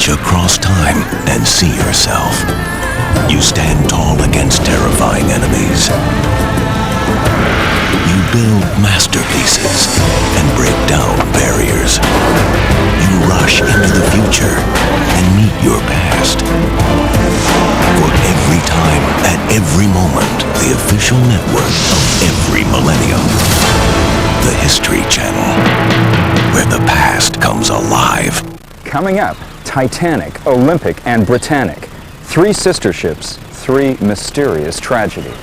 reach across time and see yourself. You stand tall against terrifying enemies. You build masterpieces and break down barriers. You rush into the future and meet your past. For every time, at every moment, the official network of every millennium. The History Channel, where the past comes alive. Coming up, Titanic, Olympic, and Britannic. 3 sister ships, 3 mysterious tragedies.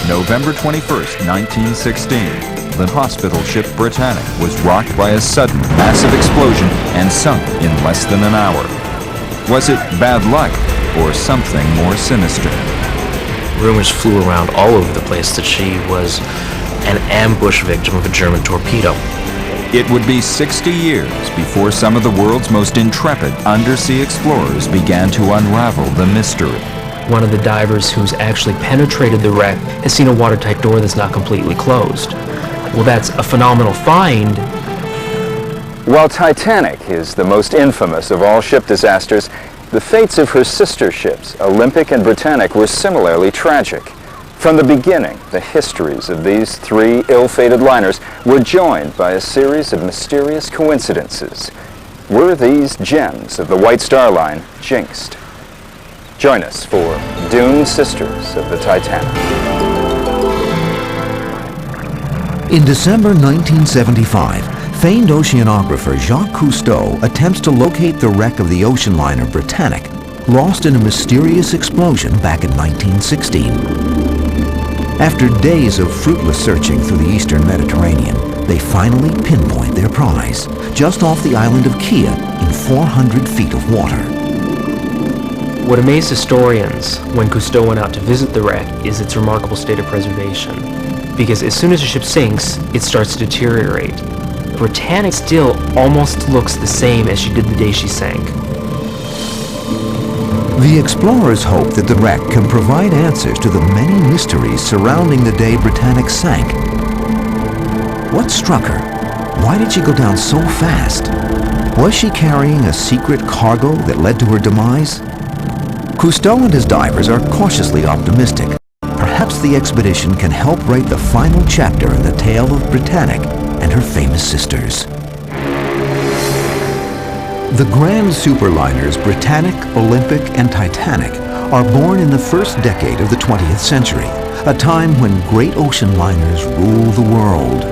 November 21st, 1916. The hospital ship Britannic was rocked by a sudden, massive explosion and sunk in less than an hour. Was it bad luck or something more sinister? Rumors flew around all over the place that she was an ambush victim of a German torpedo. It would be 60 years before some of the world's most intrepid undersea explorers began to unravel the mystery. One of the divers who's actually penetrated the wreck has seen a watertight door that's not completely closed. Well, that's a phenomenal find. While Titanic is the most infamous of all ship disasters, the fates of her sister ships, Olympic and Britannic, were similarly tragic. From the beginning, the histories of these 3 ill-fated liners were joined by a series of mysterious coincidences. Were these gems of the White Star Line jinxed? Join us for Doomed Sisters of the Titanic. In December 1975, famed oceanographer Jacques Cousteau attempts to locate the wreck of the ocean liner Britannic, lost in a mysterious explosion back in 1916. After days of fruitless searching through the eastern Mediterranean, they finally pinpoint their prize, just off the island of Kea in 400 feet of water. What amazed historians when Cousteau went out to visit the wreck is its remarkable state of preservation. Because as soon as a ship sinks, it starts to deteriorate. Britannic still almost looks the same as she did the day she sank. The explorers hope that the wreck can provide answers to the many mysteries surrounding the day Britannic sank. What struck her? Why did she go down so fast? Was she carrying a secret cargo that led to her demise? Cousteau and his divers are cautiously optimistic. Perhaps the expedition can help write the final chapter in the tale of Britannic and her famous sisters. The grand superliners Britannic, Olympic, and Titanic are born in the first decade of the 20th century, a time when great ocean liners rule the world.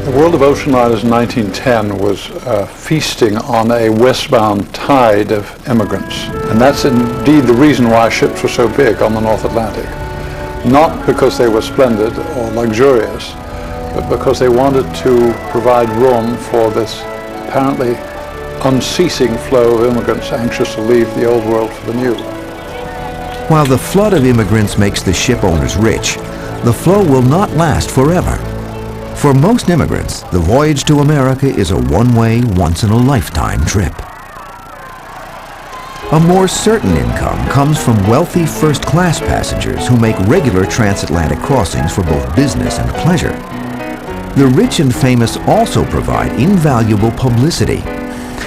The world of ocean liners in 1910 was feasting on a westbound tide of immigrants. And that's indeed the reason why ships were so big on the North Atlantic. Not because they were splendid or luxurious, but because they wanted to provide room for this apparently unceasing flow of immigrants anxious to leave the old world for the new. While the flood of immigrants makes the ship owners rich, the flow will not last forever. For most immigrants, the voyage to America is a one-way, once-in-a-lifetime trip. A more certain income comes from wealthy first-class passengers who make regular transatlantic crossings for both business and pleasure. The rich and famous also provide invaluable publicity.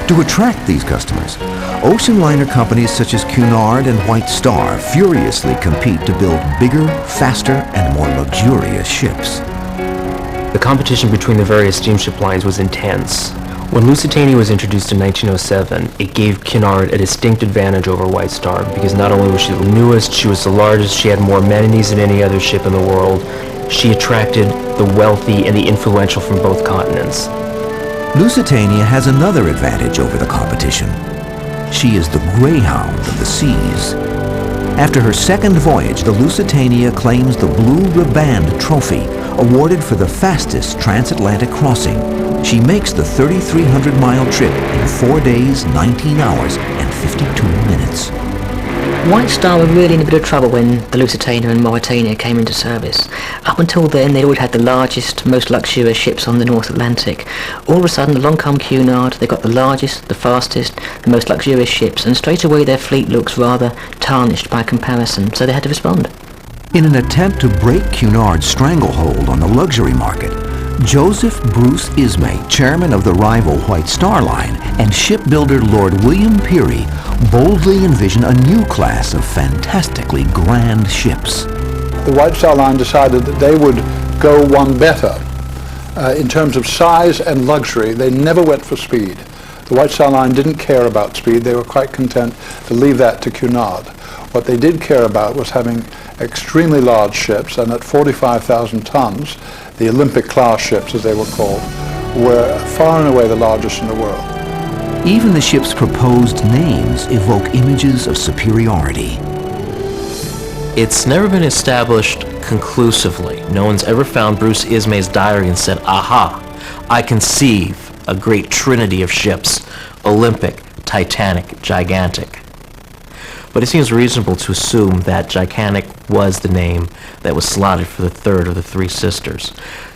To attract these customers, ocean liner companies such as Cunard and White Star furiously compete to build bigger, faster, and more luxurious ships. The competition between the various steamship lines was intense. When Lusitania was introduced in 1907, it gave Cunard a distinct advantage over White Star because not only was she the newest, she was the largest, she had more amenities than any other ship in the world. She attracted the wealthy and the influential from both continents. Lusitania has another advantage over the competition. She is the Greyhound of the seas. After her second voyage, the Lusitania claims the Blue Riband Trophy, awarded for the fastest transatlantic crossing. She makes the 3,300-mile trip in 4 days, 19 hours, and 52 minutes. White Star were really in a bit of trouble when the Lusitania and Mauretania came into service. Up until then, they'd always had the largest, most luxurious ships on the North Atlantic. All of a sudden, along come Cunard, they got the largest, the fastest, the most luxurious ships, and straight away their fleet looks rather tarnished by comparison, so they had to respond. In an attempt to break Cunard's stranglehold on the luxury market, Joseph Bruce Ismay, chairman of the rival White Star Line, and shipbuilder Lord William Peary boldly envision a new class of fantastically grand ships. The White Star Line decided that they would go one better. In terms of size and luxury, they never went for speed. The White Star Line didn't care about speed. They were quite content to leave that to Cunard. What they did care about was having extremely large ships, and at 45,000 tons, the Olympic-class ships, as they were called, were far and away the largest in the world. Even the ship's proposed names evoke images of superiority. It's never been established conclusively. No one's ever found Bruce Ismay's diary and said, aha, I conceive a great trinity of ships, Olympic, Titanic, gigantic. But it seems reasonable to assume that gigantic was the name that was slotted for the third of the three sisters.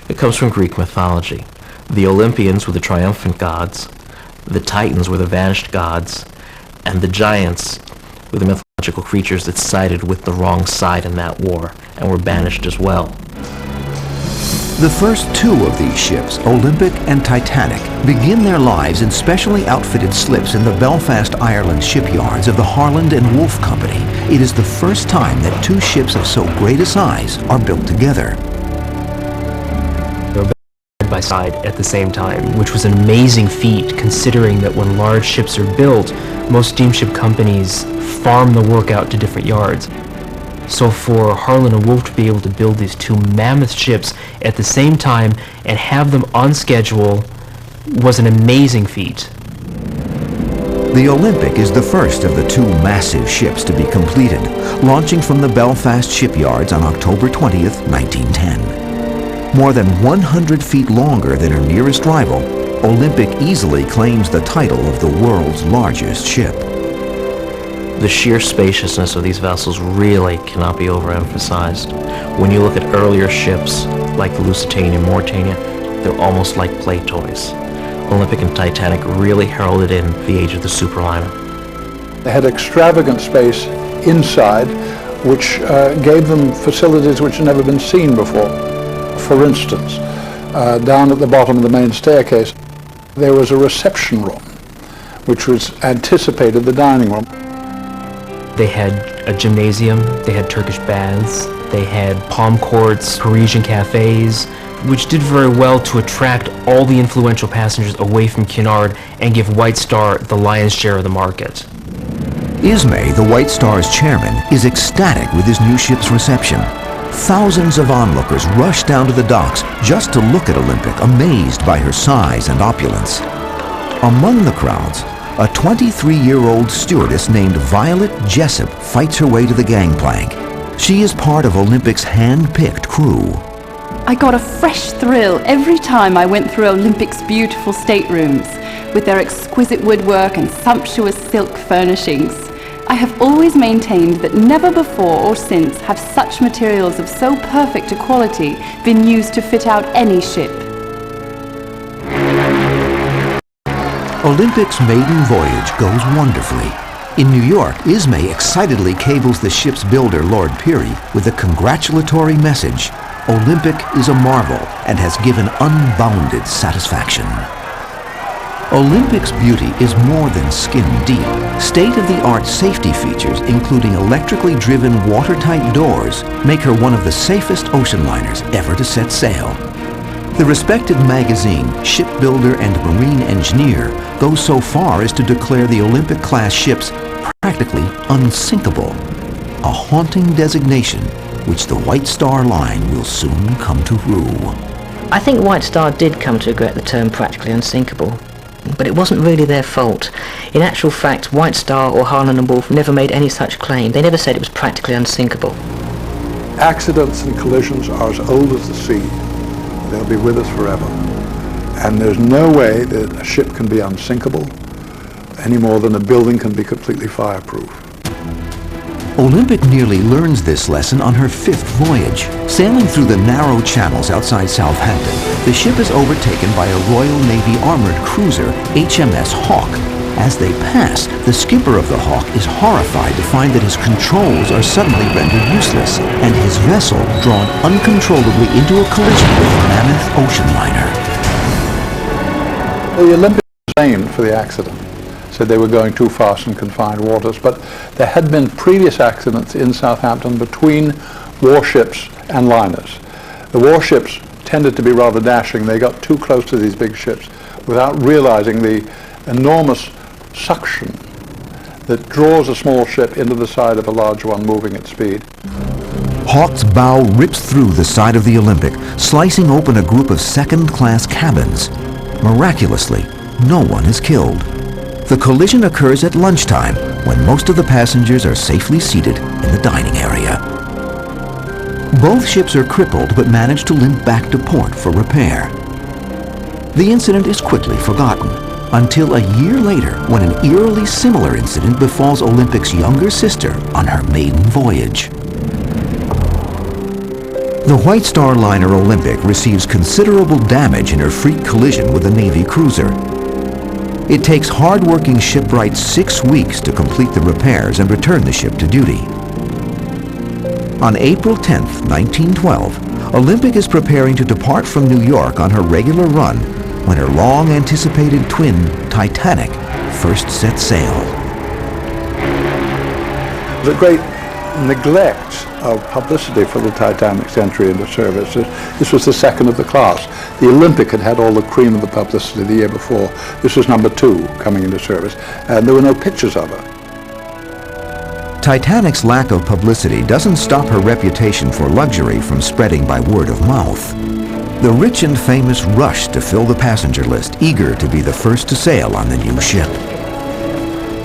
It comes from Greek mythology. The Olympians were the triumphant gods, the Titans were the vanished gods, and the giants were the mythological creatures that sided with the wrong side in that war and were banished as well. The first two of these ships, Olympic and Titanic, begin their lives in specially outfitted slips in the Belfast, Ireland shipyards of the Harland and Wolff Company. It is the first time that two ships of so great a size are built together. They were side by side at the same time, which was an amazing feat considering that when large ships are built, most steamship companies farm the work out to different yards. So for Harland and Wolff to be able to build these two mammoth ships at the same time and have them on schedule was an amazing feat. The Olympic is the first of the two massive ships to be completed, launching from the Belfast shipyards on October 20th, 1910. More than 100 feet longer than her nearest rival, Olympic easily claims the title of the world's largest ship. The sheer spaciousness of these vessels really cannot be overemphasized. When you look at earlier ships like the Lusitania and Mauretania, they're almost like play toys. Olympic and Titanic really heralded in the age of the superliner. They had extravagant space inside, which gave them facilities which had never been seen before. For instance, down at the bottom of the main staircase, there was a reception room, which was anticipated the dining room. They had a gymnasium, they had Turkish baths, they had palm courts, Parisian cafes, which did very well to attract all the influential passengers away from Cunard and give White Star the lion's share of the market. Ismay, the White Star's chairman, is ecstatic with his new ship's reception. Thousands of onlookers rush down to the docks just to look at Olympic, amazed by her size and opulence. Among the crowds, a 23-year-old stewardess named Violet Jessup fights her way to the gangplank. She is part of Olympic's hand-picked crew. I got a fresh thrill every time I went through Olympic's beautiful staterooms, with their exquisite woodwork and sumptuous silk furnishings. I have always maintained that never before or since have such materials of so perfect a quality been used to fit out any ship. Olympic's maiden voyage goes wonderfully. In New York, Ismay excitedly cables the ship's builder, Lord Peary, with a congratulatory message. Olympic is a marvel and has given unbounded satisfaction. Olympic's beauty is more than skin deep. State-of-the-art safety features, including electrically driven watertight doors, make her one of the safest ocean liners ever to set sail. The respected magazine, Shipbuilder and Marine Engineer, goes so far as to declare the Olympic-class ships practically unsinkable, a haunting designation which the White Star Line will soon come to rue. I think White Star did come to regret the term practically unsinkable, but it wasn't really their fault. In actual fact, White Star or Harland and Wolff never made any such claim. They never said it was practically unsinkable. Accidents and collisions are as old as the sea. They'll be with us forever. And there's no way that a ship can be unsinkable any more than a building can be completely fireproof. Olympic nearly learns this lesson on her fifth voyage. Sailing through the narrow channels outside Southampton, the ship is overtaken by a Royal Navy armored cruiser, HMS Hawke. As they pass, the skipper of the Hawk is horrified to find that his controls are suddenly rendered useless, and his vessel drawn uncontrollably into a collision with a mammoth ocean liner. The Olympic was blamed for the accident, said they were going too fast in confined waters, but there had been previous accidents in Southampton between warships and liners. The warships tended to be rather dashing. They got too close to these big ships without realizing the enormous suction that draws a small ship into the side of a large one moving at speed. Hawk's bow rips through the side of the Olympic, slicing open a group of second-class cabins. Miraculously, no one is killed. The collision occurs at lunchtime, when most of the passengers are safely seated in the dining area. Both ships are crippled but manage to limp back to port for repair. The incident is quickly forgotten, until a year later when an eerily similar incident befalls Olympic's younger sister on her maiden voyage. The White Star liner Olympic receives considerable damage in her freak collision with a Navy cruiser. It takes hard-working shipwrights 6 weeks to complete the repairs and return the ship to duty. On April 10, 1912, Olympic is preparing to depart from New York on her regular run when her long-anticipated twin, Titanic, first set sail. The great neglect of publicity for the Titanic's entry into service. This was the second of the class. The Olympic had had all the cream of the publicity the year before. This was number 2 coming into service, and there were no pictures of her. Titanic's lack of publicity doesn't stop her reputation for luxury from spreading by word of mouth. The rich and famous rush to fill the passenger list, eager to be the first to sail on the new ship.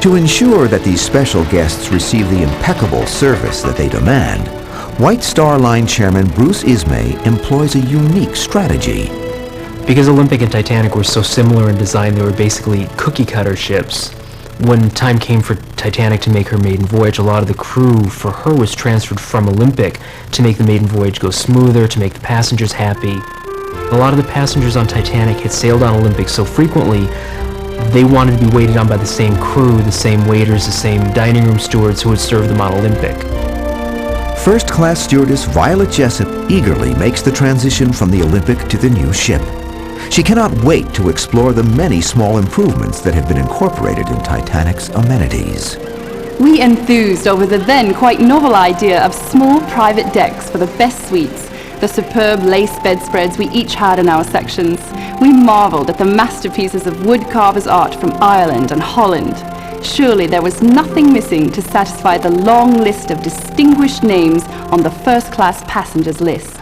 To ensure that these special guests receive the impeccable service that they demand, White Star Line Chairman Bruce Ismay employs a unique strategy. Because Olympic and Titanic were so similar in design, they were basically cookie-cutter ships. When time came for Titanic to make her maiden voyage, a lot of the crew for her was transferred from Olympic to make the maiden voyage go smoother, to make the passengers happy. A lot of the passengers on Titanic had sailed on Olympic so frequently, they wanted to be waited on by the same crew, the same waiters, the same dining room stewards who would serve them on Olympic. First-class stewardess Violet Jessup eagerly makes the transition from the Olympic to the new ship. She cannot wait to explore the many small improvements that have been incorporated in Titanic's amenities. We enthused over the then quite novel idea of small private decks for the best suites, the superb lace bedspreads we each had in our sections. We marveled at the masterpieces of woodcarver's art from Ireland and Holland. Surely there was nothing missing to satisfy the long list of distinguished names on the first-class passengers list.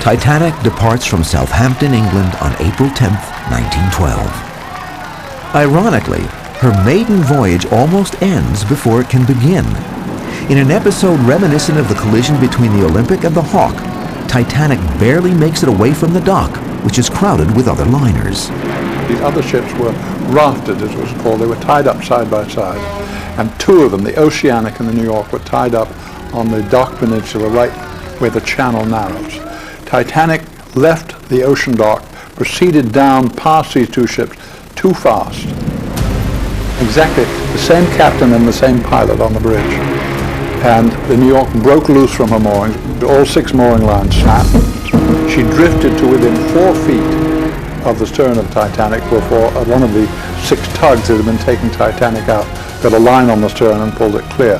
Titanic departs from Southampton, England on April 10, 1912. Ironically, her maiden voyage almost ends before it can begin. In an episode reminiscent of the collision between the Olympic and the Hawk, Titanic barely makes it away from the dock, which is crowded with other liners. These other ships were rafted, as it was called. They were tied up side by side, and 2 of them, the Oceanic and the New York, were tied up on the dock peninsula right where the channel narrows. Titanic left the ocean dock, proceeded down past these 2 ships too fast. Exactly the same captain and the same pilot on the bridge. And the New York broke loose from her moorings. All 6 mooring lines snapped. She drifted to within 4 feet of the stern of Titanic before one of the 6 tugs that had been taking Titanic out got a line on the stern and pulled it clear.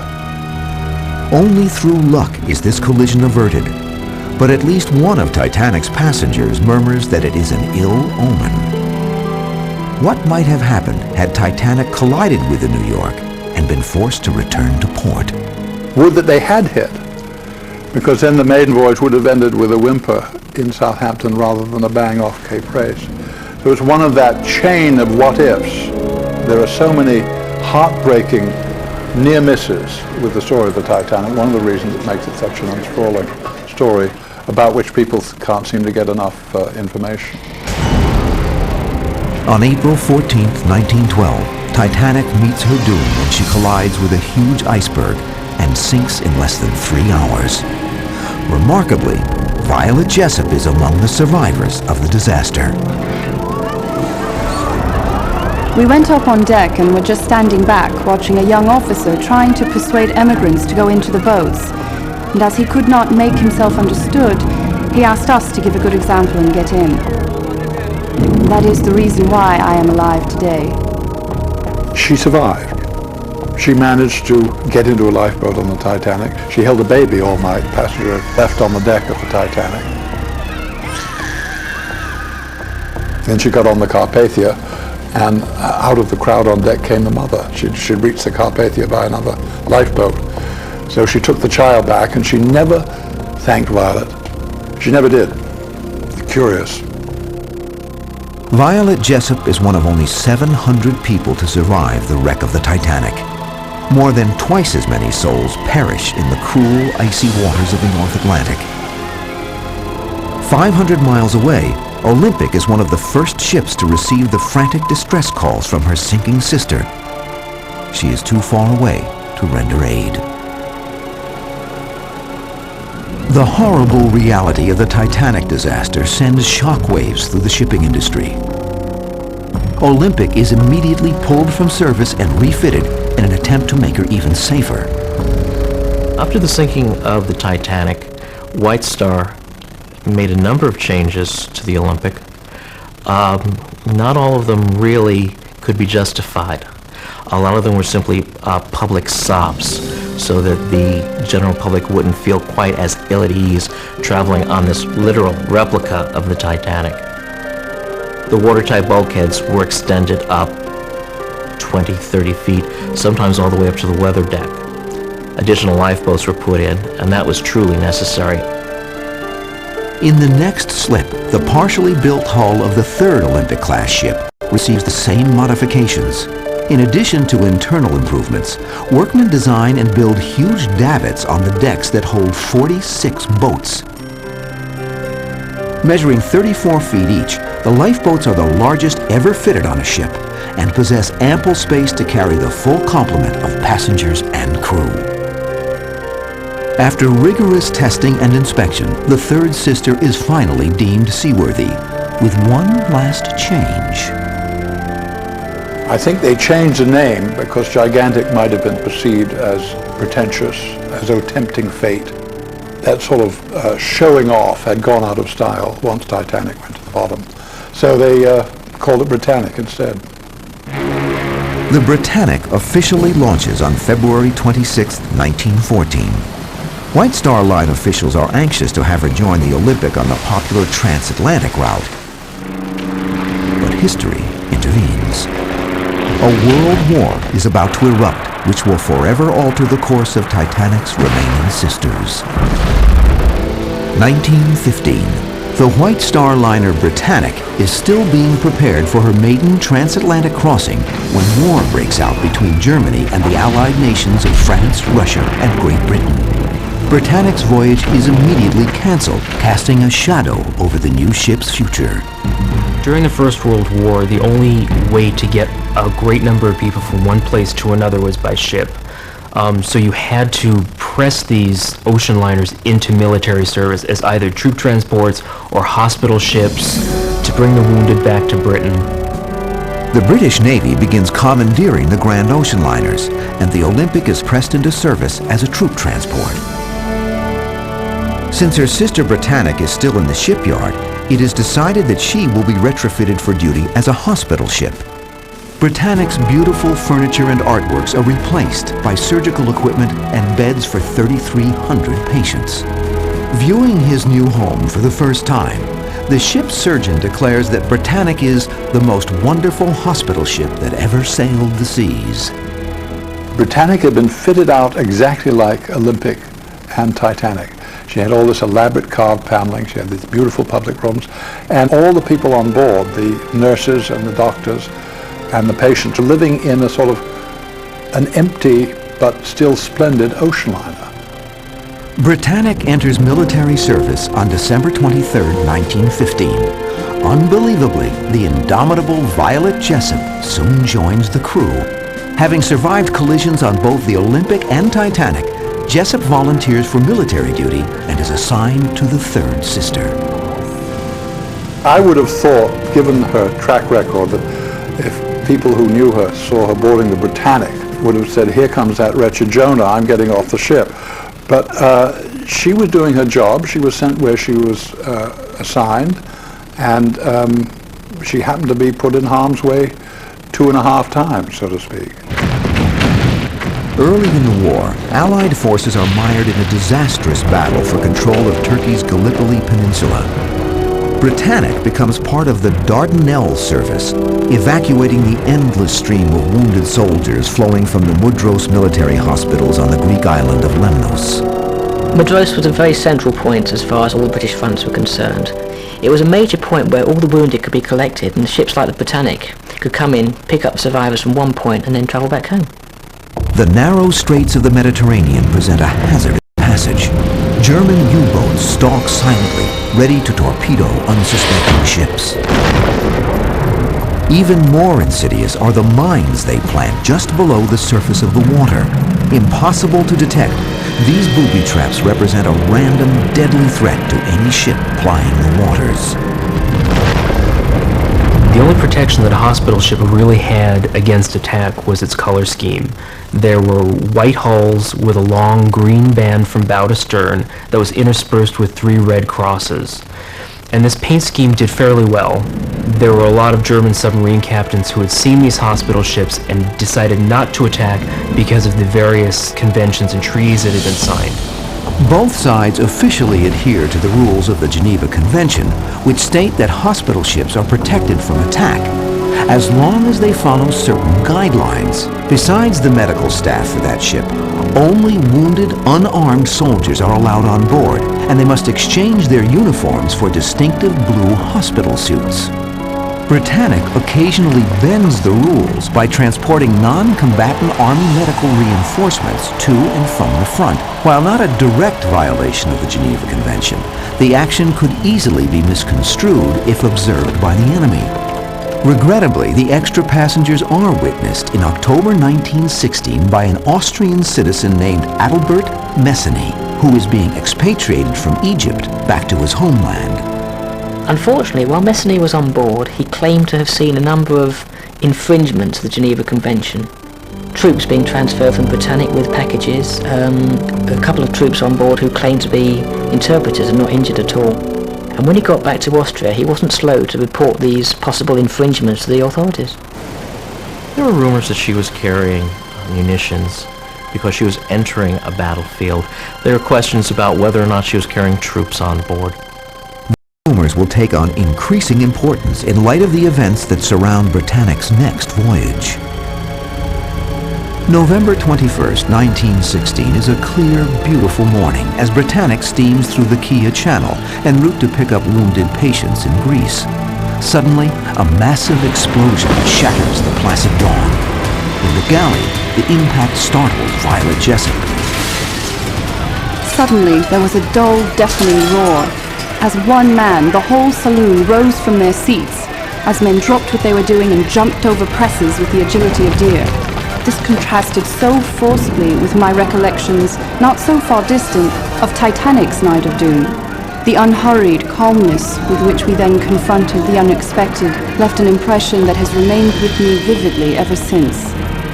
Only through luck is this collision averted, but at least one of Titanic's passengers murmurs that it is an ill omen. What might have happened had Titanic collided with the New York and been forced to return to port? Would that they had hit, because then the maiden voyage would have ended with a whimper in Southampton rather than a bang off Cape Race. So it's one of that chain of what-ifs. There are so many heartbreaking near misses with the story of the Titanic. One of the reasons it makes it such an enthralling story about which people can't seem to get enough information. On April 14, 1912, Titanic meets her doom when she collides with a huge iceberg and sinks in less than 3 hours. Remarkably, Violet Jessup is among the survivors of the disaster. We went up on deck and were just standing back, watching a young officer trying to persuade emigrants to go into the boats. And as he could not make himself understood, he asked us to give a good example and get in. That is the reason why I am alive today. She survived. She managed to get into a lifeboat on the Titanic. She held a baby all night, passenger left on the deck of the Titanic. Then she got on the Carpathia, and out of the crowd on deck came the mother. She'd reached the Carpathia by another lifeboat. So she took the child back, and she never thanked Violet. She never did. Curious. Violet Jessup is one of only 700 people to survive the wreck of the Titanic. More than twice as many souls perish in the cruel, icy waters of the North Atlantic. 500 miles away, Olympic is one of the first ships to receive the frantic distress calls from her sinking sister. She is too far away to render aid. The horrible reality of the Titanic disaster sends shockwaves through the shipping industry. Olympic is immediately pulled from service and refitted in an attempt to make her even safer. After the sinking of the Titanic, White Star made a number of changes to the Olympic. Not all of them really could be justified. A lot of them were simply public sops, so that the general public wouldn't feel quite as ill at ease traveling on this literal replica of the Titanic. The watertight bulkheads were extended up 20, 30 feet, sometimes all the way up to the weather deck. Additional lifeboats were put in, and that was truly necessary. In the next slip, the partially built hull of the third Olympic-class ship receives the same modifications. In addition to internal improvements, workmen design and build huge davits on the decks that hold 46 boats. Measuring 34 feet each, the lifeboats are the largest ever fitted on a ship and possess ample space to carry the full complement of passengers and crew. After rigorous testing and inspection, the third sister is finally deemed seaworthy, with one last change. I think they changed the name because gigantic might have been perceived as pretentious, as though tempting fate. That sort of showing off had gone out of style once Titanic went to the bottom. So they called it Britannic instead. The Britannic officially launches on February 26, 1914. White Star Line officials are anxious to have her join the Olympic on the popular transatlantic route. But history intervenes. A world war is about to erupt, which will forever alter the course of Titanic's remaining sisters. 1915. The White Star liner Britannic is still being prepared for her maiden transatlantic crossing when war breaks out between Germany and the Allied nations of France, Russia, and Great Britain. Britannic's voyage is immediately canceled, casting a shadow over the new ship's future. During the First World War, the only way to get a great number of people from one place to another was by ship. So you had to press these ocean liners into military service as either troop transports or hospital ships to bring the wounded back to Britain. The British Navy begins commandeering the Grand Ocean liners, and the Olympic is pressed into service as a troop transport. Since her sister Britannic is still in the shipyard, it is decided that she will be retrofitted for duty as a hospital ship. Britannic's beautiful furniture and artworks are replaced by surgical equipment and beds for 3,300 patients. Viewing his new home for the first time, the ship's surgeon declares that Britannic is the most wonderful hospital ship that ever sailed the seas. Britannic had been fitted out exactly like Olympic and Titanic. She had all this elaborate carved paneling, she had these beautiful public rooms, and all the people on board, the nurses and the doctors and the patients, were living in a sort of an empty but still splendid ocean liner. Britannic enters military service on December 23, 1915. Unbelievably, the indomitable Violet Jessup soon joins the crew. Having survived collisions on both the Olympic and Titanic, Jessup volunteers for military duty and is assigned to the third sister. I would have thought, given her track record, that if people who knew her, saw her boarding the Britannic, would have said, here comes that wretched Jonah, I'm getting off the ship. But she was doing her job. She was sent where she was assigned, and she happened to be put in harm's way 2.5 times, so to speak. Early in the war, Allied forces are mired in a disastrous battle for control of Turkey's Gallipoli Peninsula. Britannic becomes part of the Dardanelles service, evacuating the endless stream of wounded soldiers flowing from the Mudros military hospitals on the Greek island of Lemnos. Mudros was a very central point as far as all the British fronts were concerned. It was a major point where all the wounded could be collected, and ships like the Britannic could come in, pick up survivors from one point and then travel back home. The narrow straits of the Mediterranean present a hazardous passage. German U-boats stalk silently, ready to torpedo unsuspecting ships. Even more insidious are the mines they plant just below the surface of the water. Impossible to detect, these booby traps represent a random, deadly threat to any ship plying the waters. The only protection that a hospital ship really had against attack was its color scheme. There were white hulls with a long green band from bow to stern that was interspersed with 3 red crosses. And this paint scheme did fairly well. There were a lot of German submarine captains who had seen these hospital ships and decided not to attack because of the various conventions and treaties that had been signed. Both sides officially adhere to the rules of the Geneva Convention, which state that hospital ships are protected from attack, as long as they follow certain guidelines. Besides the medical staff for that ship, only wounded, unarmed soldiers are allowed on board, and they must exchange their uniforms for distinctive blue hospital suits. Britannic occasionally bends the rules by transporting non-combatant Army medical reinforcements to and from the front. While not a direct violation of the Geneva Convention, the action could easily be misconstrued if observed by the enemy. Regrettably, the extra passengers are witnessed in October 1916 by an Austrian citizen named Adalbert Messany, who is being expatriated from Egypt back to his homeland. Unfortunately, while Messany was on board, he claimed to have seen a number of infringements of the Geneva Convention. Troops being transferred from Britannic with packages, a couple of troops on board who claimed to be interpreters and not injured at all. And when he got back to Austria, he wasn't slow to report these possible infringements to the authorities. There were rumors that she was carrying munitions because she was entering a battlefield. There were questions about whether or not she was carrying troops on board. Rumors will take on increasing importance in light of the events that surround Britannic's next voyage. November 21st, 1916 is a clear, beautiful morning as Britannic steams through the Kea Channel en route to pick up wounded patients in Greece. Suddenly, a massive explosion shatters the placid dawn. In the galley, the impact startles Violet Jessup. Suddenly, there was a dull, deafening roar. As one man, the whole saloon rose from their seats, as men dropped what they were doing and jumped over presses with the agility of deer. This contrasted so forcibly with my recollections, not so far distant, of Titanic's night of doom. The unhurried calmness with which we then confronted the unexpected left an impression that has remained with me vividly ever since.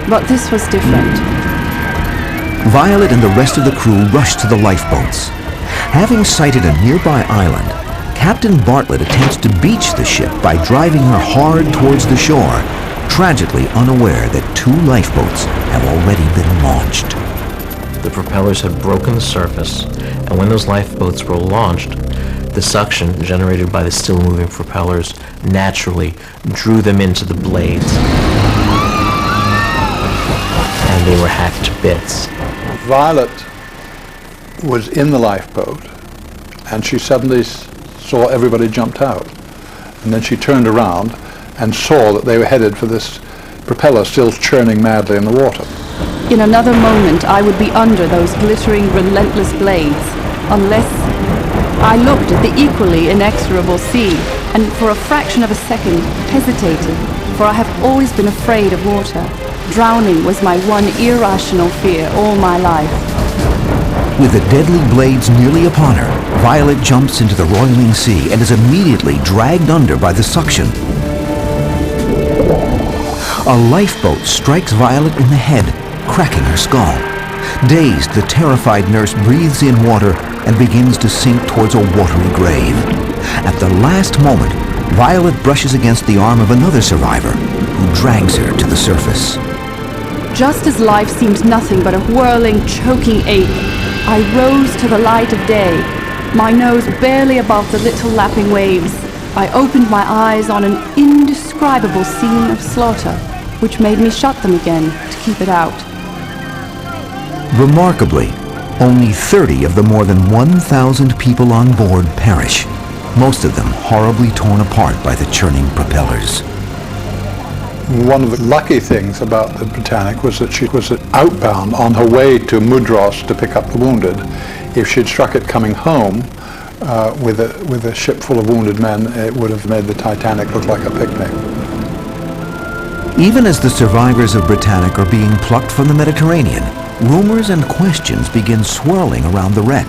But this was different. Violet and the rest of the crew rushed to the lifeboats. Having sighted a nearby island, Captain Bartlett attempts to beach the ship by driving her hard towards the shore, tragically unaware that 2 lifeboats have already been launched. The propellers had broken the surface, and when those lifeboats were launched, the suction generated by the still-moving propellers naturally drew them into the blades, and they were hacked to bits. Violet was in the lifeboat, and she suddenly saw everybody jumped out. And then she turned around and saw that they were headed for this propeller still churning madly in the water. In another moment, I would be under those glittering, relentless blades, unless I looked at the equally inexorable sea, and for a fraction of a second hesitated, for I have always been afraid of water. Drowning was my one irrational fear all my life. With the deadly blades nearly upon her, Violet jumps into the roiling sea and is immediately dragged under by the suction. A lifeboat strikes Violet in the head, cracking her skull. Dazed, the terrified nurse breathes in water and begins to sink towards a watery grave. At the last moment, Violet brushes against the arm of another survivor, who drags her to the surface. Just as life seemed nothing but a whirling, choking ache, I rose to the light of day, my nose barely above the little lapping waves. I opened my eyes on an indescribable scene of slaughter, which made me shut them again to keep it out. Remarkably, only 30 of the more than 1,000 people on board perish, most of them horribly torn apart by the churning propellers. One of the lucky things about the Britannic was that she was outbound on her way to Mudros to pick up the wounded. If she'd struck it coming home with a ship full of wounded men, it would have made the Titanic look like a picnic. Even as the survivors of Britannic are being plucked from the Mediterranean, rumors and questions begin swirling around the wreck.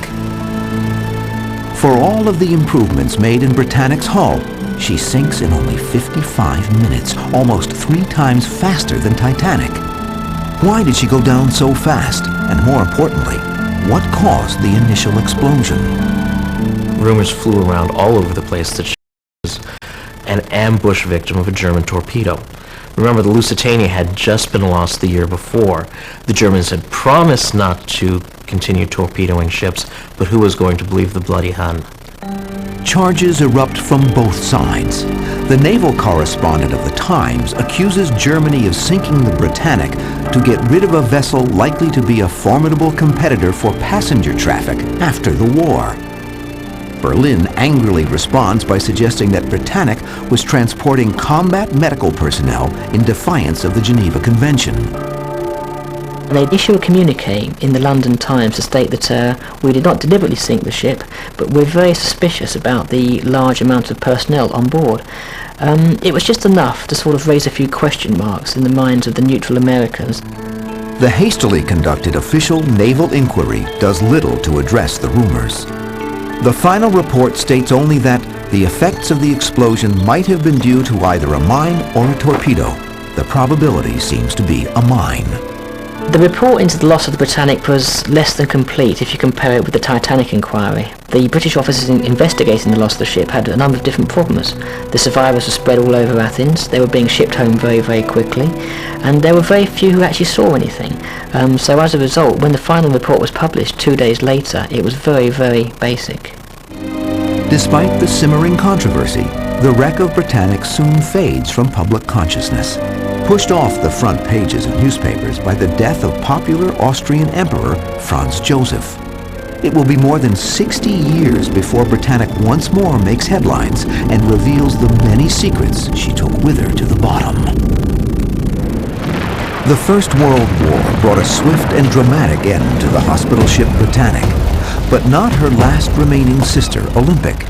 For all of the improvements made in Britannic's hull, she sinks in only 55 minutes, almost 3 times faster than Titanic. Why did she go down so fast? And more importantly, what caused the initial explosion? Rumors flew around all over the place that she was an ambush victim of a German torpedo. Remember, the Lusitania had just been lost the year before. The Germans had promised not to continue torpedoing ships, but who was going to believe the bloody Hun? Charges erupt from both sides. The naval correspondent of the Times accuses Germany of sinking the Britannic to get rid of a vessel likely to be a formidable competitor for passenger traffic after the war. Berlin angrily responds by suggesting that Britannic was transporting combat medical personnel in defiance of the Geneva Convention. They issue a communique in the London Times to state that we did not deliberately sink the ship, but we're very suspicious about the large amount of personnel on board. It was just enough to sort of raise a few question marks in the minds of the neutral Americans. The hastily conducted official naval inquiry does little to address the rumors. The final report states only that the effects of the explosion might have been due to either a mine or a torpedo. The probability seems to be a mine. The report into the loss of the Britannic was less than complete if you compare it with the Titanic inquiry. The British officers investigating the loss of the ship had a number of different problems. The survivors were spread all over Athens, they were being shipped home very, very quickly, and there were very few who actually saw anything. So as a result, when the final report was published 2 days later, it was very, very basic. Despite the simmering controversy, the wreck of Britannic soon fades from public consciousness. Pushed off the front pages of newspapers by the death of popular Austrian Emperor Franz Joseph. It will be more than 60 years before Britannic once more makes headlines and reveals the many secrets she took with her to the bottom. The First World War brought a swift and dramatic end to the hospital ship Britannic, but not her last remaining sister, Olympic.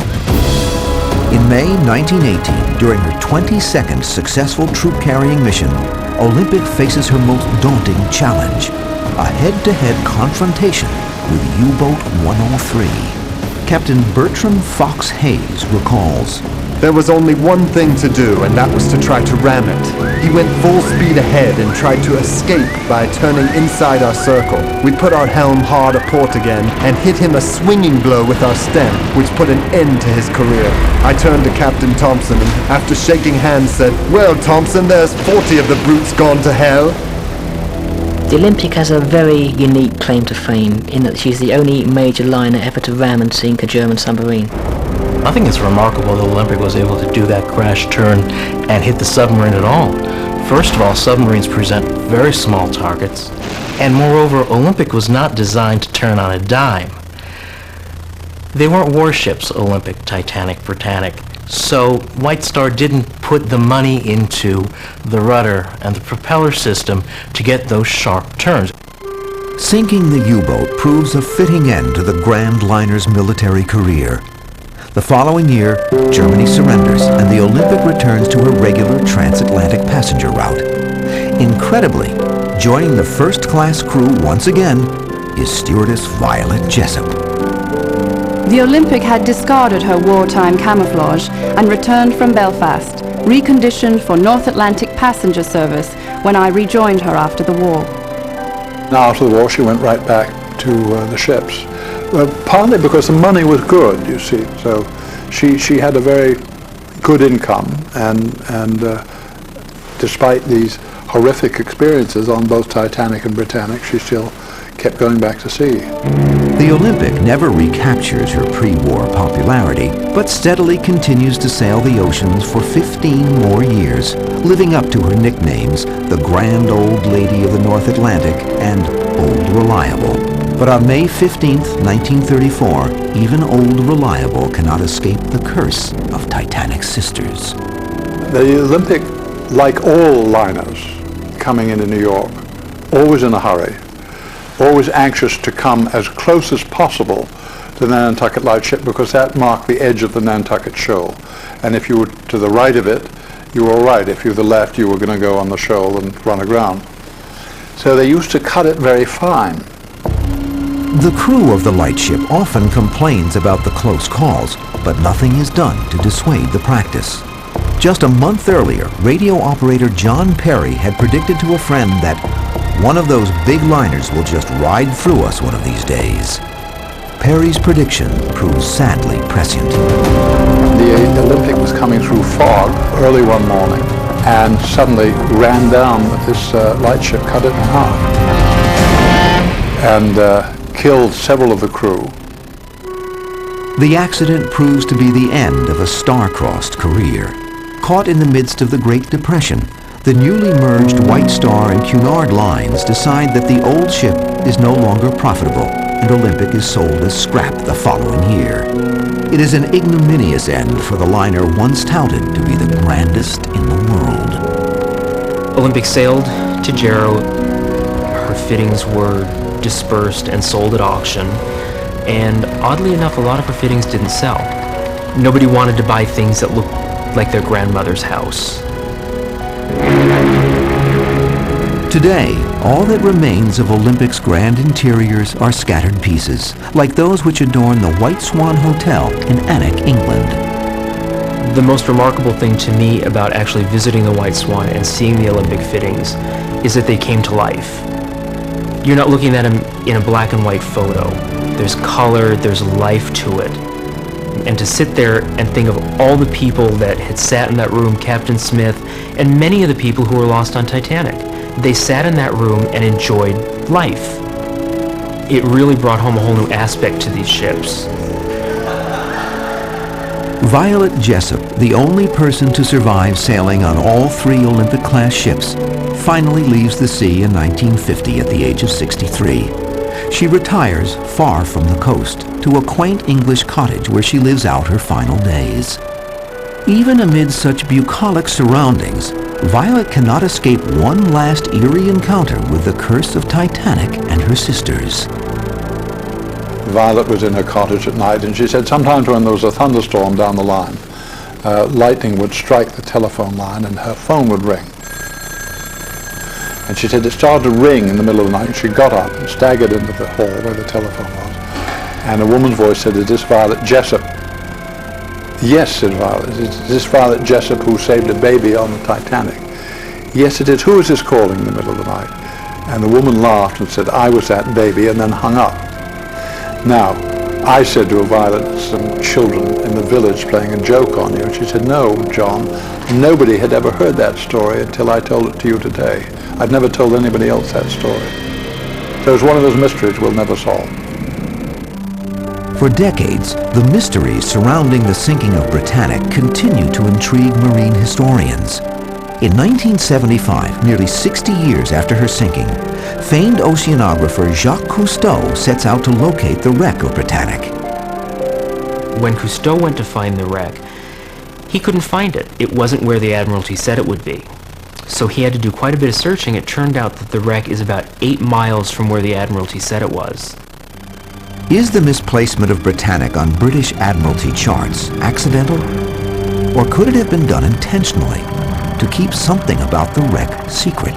In May 1918, during her 22nd successful troop-carrying mission, Olympic faces her most daunting challenge, a head-to-head confrontation with U-Boat 103. Captain Bertram Fox Hayes recalls, "There was only one thing to do, and that was to try to ram it. He went full speed ahead and tried to escape by turning inside our circle. We put our helm hard aport again and hit him a swinging blow with our stem, which put an end to his career. I turned to Captain Thompson and, after shaking hands, said, 'Well, Thompson, there's 40 of the brutes gone to hell.'" The Olympic has a very unique claim to fame in that she's the only major liner ever to ram and sink a German submarine. I think it's remarkable that Olympic was able to do that crash turn and hit the submarine at all. First of all, submarines present very small targets, and moreover, Olympic was not designed to turn on a dime. They weren't warships, Olympic, Titanic, Britannic, so White Star didn't put the money into the rudder and the propeller system to get those sharp turns. Sinking the U-boat proves a fitting end to the Grand Liner's military career. The following year, Germany surrenders and the Olympic returns to her regular transatlantic passenger route. Incredibly, joining the first-class crew once again is stewardess Violet Jessup. The Olympic had discarded her wartime camouflage and returned from Belfast, reconditioned for North Atlantic passenger service when I rejoined her after the war. Now after the war she went right back to the ships. Partly because the money was good, you see, so she had a very good income, and despite these horrific experiences on both Titanic and Britannic, she still kept going back to sea. The Olympic never recaptures her pre-war popularity, but steadily continues to sail the oceans for 15 more years, living up to her nicknames, the Grand Old Lady of the North Atlantic and Old Reliable. But on May 15th, 1934, even Old Reliable cannot escape the curse of Titanic's sisters. The Olympic, like all liners coming into New York, always in a hurry, always anxious to come as close as possible to the Nantucket Lightship, because that marked the edge of the Nantucket Shoal. And if you were to the right of it, you were all right. If you were to the left, you were going to go on the shoal and run aground. So they used to cut it very fine. The crew of the lightship often complains about the close calls, but nothing is done to dissuade the practice. Just a month earlier, radio operator John Perry had predicted to a friend that one of those big liners will just ride through us one of these days. Perry's prediction proves sadly prescient. The Olympic was coming through fog early one morning and suddenly ran down with this lightship, cut it in half, and killed several of the crew. The accident proves to be the end of a star-crossed career. Caught in the midst of the Great Depression, the newly merged White Star and Cunard lines decide that the old ship is no longer profitable, and Olympic is sold as scrap the following year. It is an ignominious end for the liner once touted to be the grandest in the world. Olympic sailed to Jarrow. Her fittings were dispersed and sold at auction, and oddly enough, a lot of her fittings didn't sell. Nobody wanted to buy things that looked like their grandmother's house. Today, all that remains of Olympic's grand interiors are scattered pieces, like those which adorn the White Swan Hotel in Alnwick, England. The most remarkable thing to me about actually visiting the White Swan and seeing the Olympic fittings is that they came to life. You're not looking at them in a black and white photo. There's color, there's life to it. And to sit there and think of all the people that had sat in that room, Captain Smith, and many of the people who were lost on Titanic. They sat in that room and enjoyed life. It really brought home a whole new aspect to these ships. Violet Jessup, the only person to survive sailing on all 3 Olympic-class ships, finally leaves the sea in 1950 at the age of 63. She retires far from the coast to a quaint English cottage where she lives out her final days. Even amid such bucolic surroundings, Violet cannot escape one last eerie encounter with the curse of Titanic and her sisters. Violet was in her cottage at night, and she said sometimes when there was a thunderstorm down the line, lightning would strike the telephone line and her phone would ring. And she said it started to ring in the middle of the night, and she got up and staggered into the hall where the telephone was. And a woman's voice said, "Is this Violet Jessup?" "Yes," said Violet. "Is this Violet Jessup who saved a baby on the Titanic?" "Yes, it is. Who is this calling in the middle of the night?" And the woman laughed and said, "I was that baby," and then hung up. Now, I said to her, "Violet, some children in the village playing a joke on you." And she said, "No, John, nobody had ever heard that story until I told it to you today. I'd never told anybody else that story." So it's one of those mysteries we'll never solve. For decades, the mysteries surrounding the sinking of Britannic continue to intrigue marine historians. In 1975, nearly 60 years after her sinking, famed oceanographer Jacques Cousteau sets out to locate the wreck of Britannic. When Cousteau went to find the wreck, he couldn't find it. It wasn't where the Admiralty said it would be. So he had to do quite a bit of searching. It turned out that the wreck is about 8 miles from where the Admiralty said it was. Is the misplacement of Britannic on British Admiralty charts accidental? Or could it have been done intentionally to keep something about the wreck secret?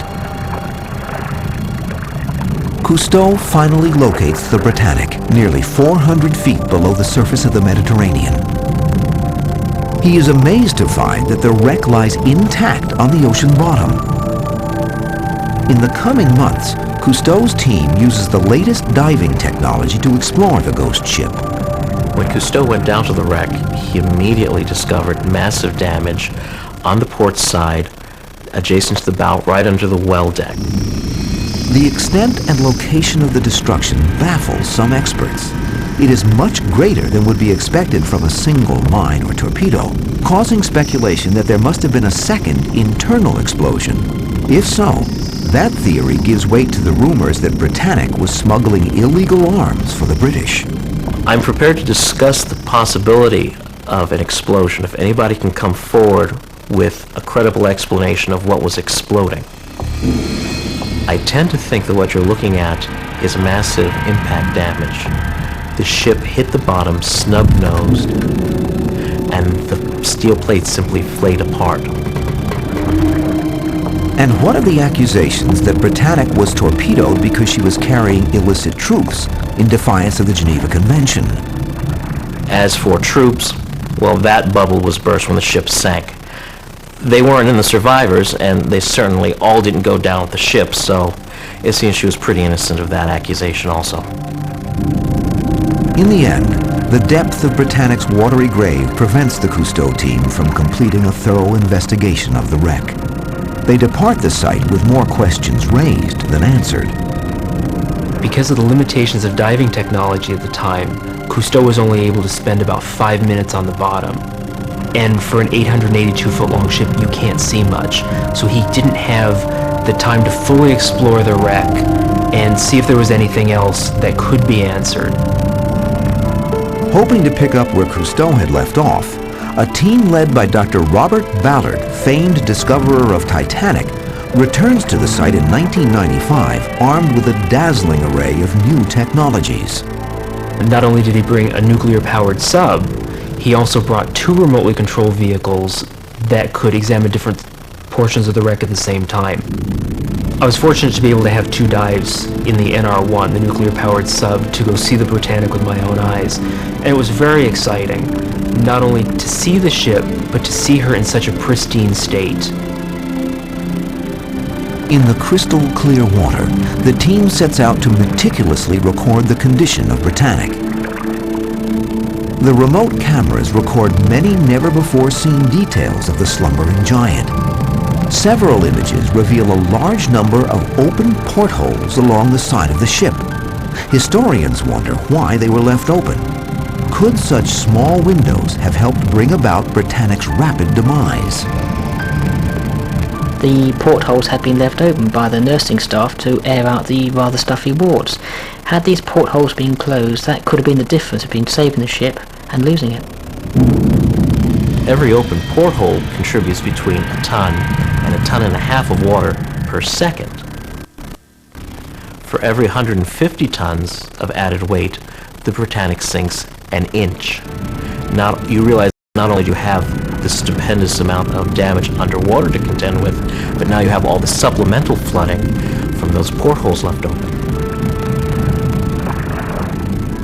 Cousteau finally locates the Britannic nearly 400 feet below the surface of the Mediterranean. He is amazed to find that the wreck lies intact on the ocean bottom. In the coming months, Cousteau's team uses the latest diving technology to explore the ghost ship. When Cousteau went down to the wreck, he immediately discovered massive damage on the port side, adjacent to the bow, right under the well deck. The extent and location of the destruction baffles some experts. It is much greater than would be expected from a single mine or torpedo, causing speculation that there must have been a second internal explosion. If so, that theory gives weight to the rumors that Britannic was smuggling illegal arms for the British. I'm prepared to discuss the possibility of an explosion if anybody can come forward with a credible explanation of what was exploding. I tend to think that what you're looking at is massive impact damage. The ship hit the bottom snub-nosed, and the steel plates simply flayed apart. And what of the accusations that Britannic was torpedoed because she was carrying illicit troops in defiance of the Geneva Convention? As for troops, well, that bubble was burst when the ship sank. They weren't in the survivors, and they certainly all didn't go down with the ship, so it seems she was pretty innocent of that accusation also. In the end, the depth of Britannic's watery grave prevents the Cousteau team from completing a thorough investigation of the wreck. They depart the site with more questions raised than answered. Because of the limitations of diving technology at the time, Cousteau was only able to spend about 5 minutes on the bottom. And for an 882-foot long ship, you can't see much. So he didn't have the time to fully explore the wreck and see if there was anything else that could be answered. Hoping to pick up where Cousteau had left off, a team led by Dr. Robert Ballard, famed discoverer of Titanic, returns to the site in 1995 armed with a dazzling array of new technologies. Not only did he bring a nuclear-powered sub, he also brought 2 remotely controlled vehicles that could examine different portions of the wreck at the same time. I was fortunate to be able to have 2 dives in the NR-1, the nuclear-powered sub, to go see the Britannic with my own eyes. And it was very exciting, not only to see the ship, but to see her in such a pristine state. In the crystal clear water, the team sets out to meticulously record the condition of Britannic. The remote cameras record many never-before-seen details of the slumbering giant. Several images reveal a large number of open portholes along the side of the ship. Historians wonder why they were left open. Could such small windows have helped bring about Britannic's rapid demise? The portholes had been left open by the nursing staff to air out the rather stuffy wards. Had these portholes been closed, that could have been the difference between saving the ship and losing it. Every open porthole contributes between a ton and a ton and a half of water per second. For every 150 tons of added weight, the Britannic sinks an inch. Now you realize not only do you have this stupendous amount of damage underwater to contend with, but now you have all the supplemental flooding from those portholes left open.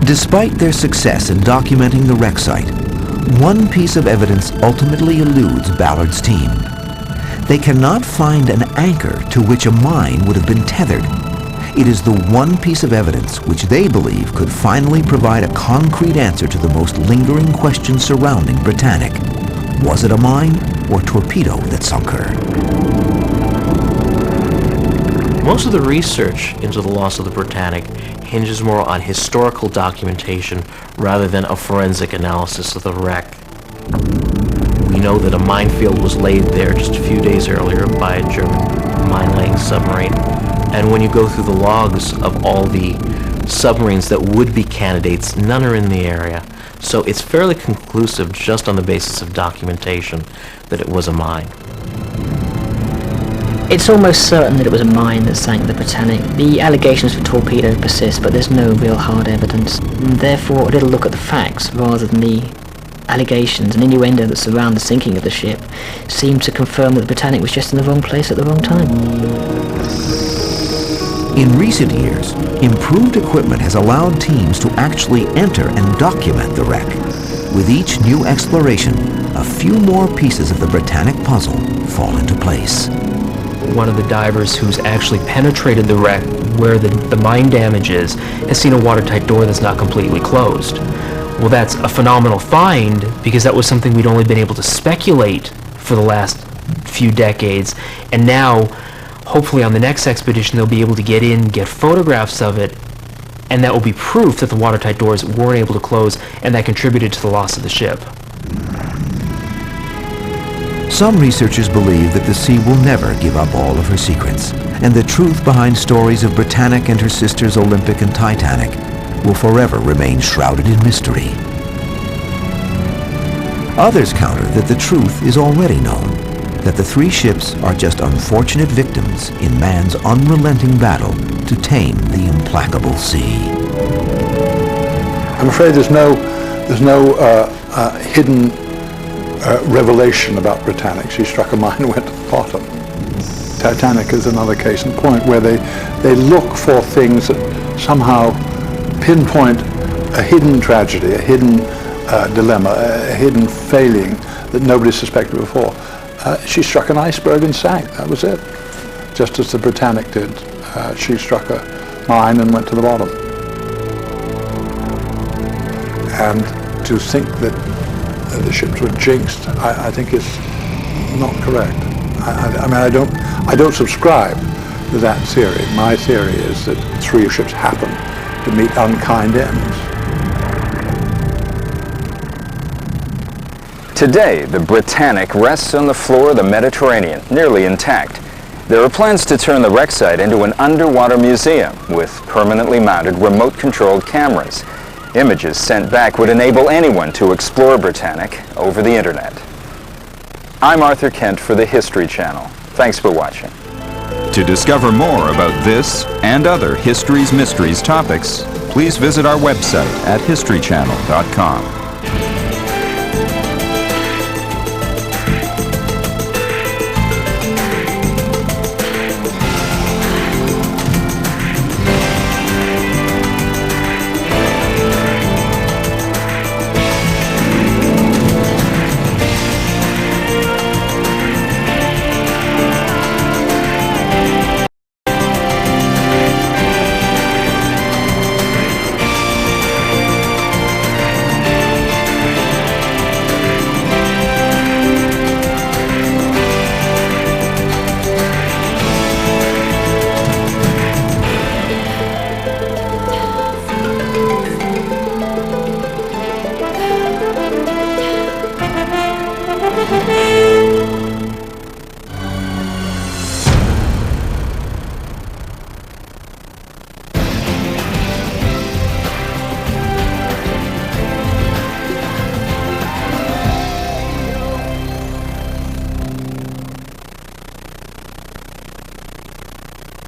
Despite their success in documenting the wreck site, one piece of evidence ultimately eludes Ballard's team. They cannot find an anchor to which a mine would have been tethered. It is the one piece of evidence which they believe could finally provide a concrete answer to the most lingering questions surrounding Britannic. Was it a mine or torpedo that sunk her? Most of the research into the loss of the Britannic hinges more on historical documentation rather than a forensic analysis of the wreck. We know that a minefield was laid there just a few days earlier by a German mine-laying submarine. And when you go through the logs of all the submarines that would be candidates, none are in the area. So it's fairly conclusive just on the basis of documentation that it was a mine. It's almost certain that it was a mine that sank the Britannic. The allegations for torpedo persist, but there's no real hard evidence. And therefore, a little look at the facts rather than the allegations and innuendo that surround the sinking of the ship seem to confirm that the Britannic was just in the wrong place at the wrong time. In recent years, improved equipment has allowed teams to actually enter and document the wreck. With each new exploration, a a few more pieces of the Britannic puzzle fall into place. One of the divers who's actually penetrated the wreck where the mine damage is has seen a watertight door that's not completely closed. Well, that's a phenomenal find because that was something we'd only been able to speculate for the last few decades, and now hopefully on the next expedition they'll be able to get in, get photographs of it, and that will be proof that the watertight doors weren't able to close and that contributed to the loss of the ship. Some researchers believe that the sea will never give up all of her secrets, and the truth behind stories of Britannic and her sisters Olympic and Titanic will forever remain shrouded in mystery. Others counter that the truth is already known, that the three ships are just unfortunate victims in man's unrelenting battle to tame the implacable sea. I'm afraid there's no hidden revelation about Britannic. She struck a mine and went to the bottom. Titanic is another case in point where they look for things that somehow pinpoint a hidden tragedy, a hidden dilemma, a hidden failing that nobody suspected before. She struck an iceberg and sank. That was it. Just as the Britannic did. She struck a mine and went to the bottom. And to think that the ships were jinxed, I think is not correct. I mean, I don't subscribe to that theory. My theory is that three ships happened to meet unkind ends. Today, the Britannic rests on the floor of the Mediterranean, nearly intact. There are plans to turn the wreck site into an underwater museum with permanently mounted remote-controlled cameras. Images sent back would enable anyone to explore Britannic over the internet. I'm Arthur Kent for the History Channel. Thanks for watching. To discover more about this and other History's Mysteries topics, please visit our website at historychannel.com.